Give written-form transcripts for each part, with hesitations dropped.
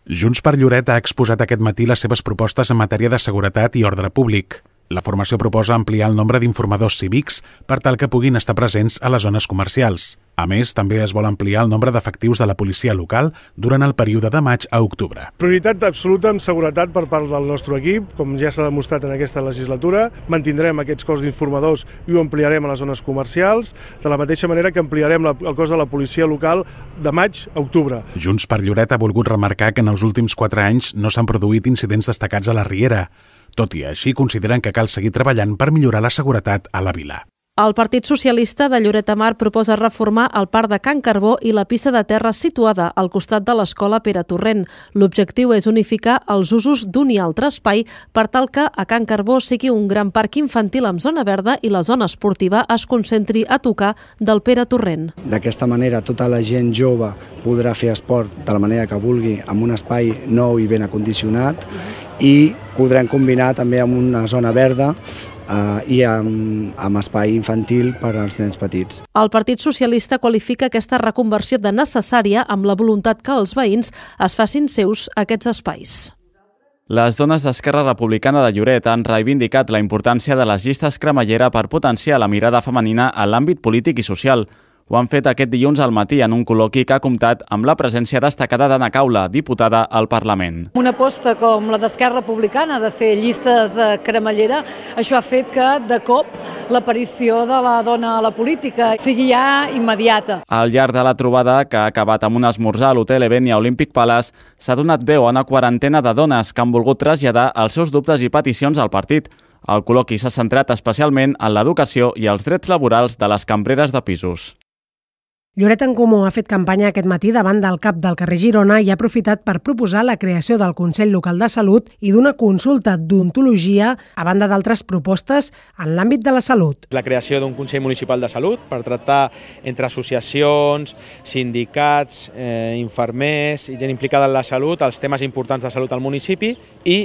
Junts per Lloret ha exposat aquest matí les seves propostes en matèria de seguretat i ordre públic. La formació proposa ampliar el nombre d'informadors cívics per tal que puguin estar presents a les zones comercials. A més, també es vol ampliar el nombre d'efectius de la policia local durant el període de maig a octubre. Prioritat absoluta en seguretat per part del nostre equip, com ja s'ha demostrat en aquesta legislatura. Mantindrem aquests cos d'informadors i ho ampliarem a les zones comercials, de la mateixa manera que ampliarem el cos de la policia local de maig a octubre. Junts per Lloret ha volgut remarcar que en els últims 4 anys no s'han produït incidents destacats a la Riera. Tot i així, consideren que cal seguir treballant per millorar la seguretat a la vila. El Partit Socialista de Lloret de Mar proposa reformar el parc de Can Carbó i la pista de terra situada al costat de l'escola Pere Torrent. L'objectiu és unificar els usos d'un i altre espai per tal que a Can Carbó sigui un gran parc infantil amb zona verda i la zona esportiva es concentri a tocar del Pere Torrent. D'aquesta manera, tota la gent jove podrà fer esport de la manera que vulgui amb un espai nou i ben acondicionat i podrem combinar també amb una zona verda i amb espai infantil per als nens petits. El Partit Socialista qualifica aquesta reconversió de necessària amb la voluntat que els veïns es facin seus aquests espais. Les dones d'Esquerra Republicana de Lloret han reivindicat la importància de les llistes cremallera per potenciar la mirada femenina en l'àmbit polític i social. Ho han fet aquest dilluns al matí en un col·loqui que ha comptat amb la presència destacada d'Anna Caula, diputada al Parlament. Una aposta com la d'Esquerra Republicana de fer llistes cremallera, això ha fet que, de cop, l'aparició de la dona a la política sigui ja immediata. Al llarg de la trobada, que ha acabat amb un esmorzar a l'Hotel Evenia Olympic Palace, s'ha donat veu a una quarantena de dones que han volgut traslladar els seus dubtes i peticions al partit. El col·loqui s'ha centrat especialment en l'educació i els drets laborals de les cambreres de pisos. Lloret en Comú ha fet campanya aquest matí davant del CAP del carrer Girona i ha aprofitat per proposar la creació del Consell Local de Salut i d'una consulta d'odontologia a banda d'altres propostes en l'àmbit de la salut. La creació d'un Consell Municipal de Salut per tractar entre associacions, sindicats, infermers i gent implicada en la salut els temes importants de salut al municipi i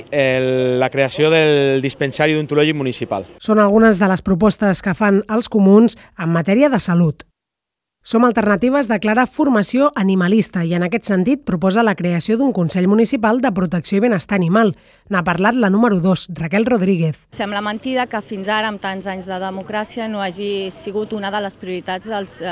la creació del dispensari odontològic municipal. Són algunes de les propostes que fan els comuns en matèria de salut. Som Alternatives declara formació animalista i en aquest sentit proposa la creació d'un Consell Municipal de Protecció i Benestar Animal. N'ha parlat la número 2, Raquel Rodríguez. Sembla mentida que fins ara, amb tants anys de democràcia, no hagi sigut una de les prioritats dels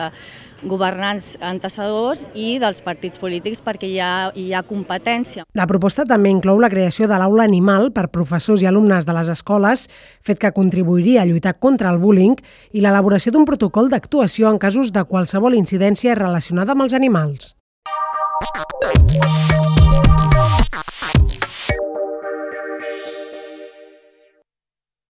governants antecedors i dels partits polítics perquè hi ha competència. La proposta també inclou la creació de l'aula animal per professors i alumnes de les escoles, fet que contribuiria a lluitar contra el bullying, i l'elaboració d'un protocol d'actuació en casos de qualsevol incidència relacionada amb els animals.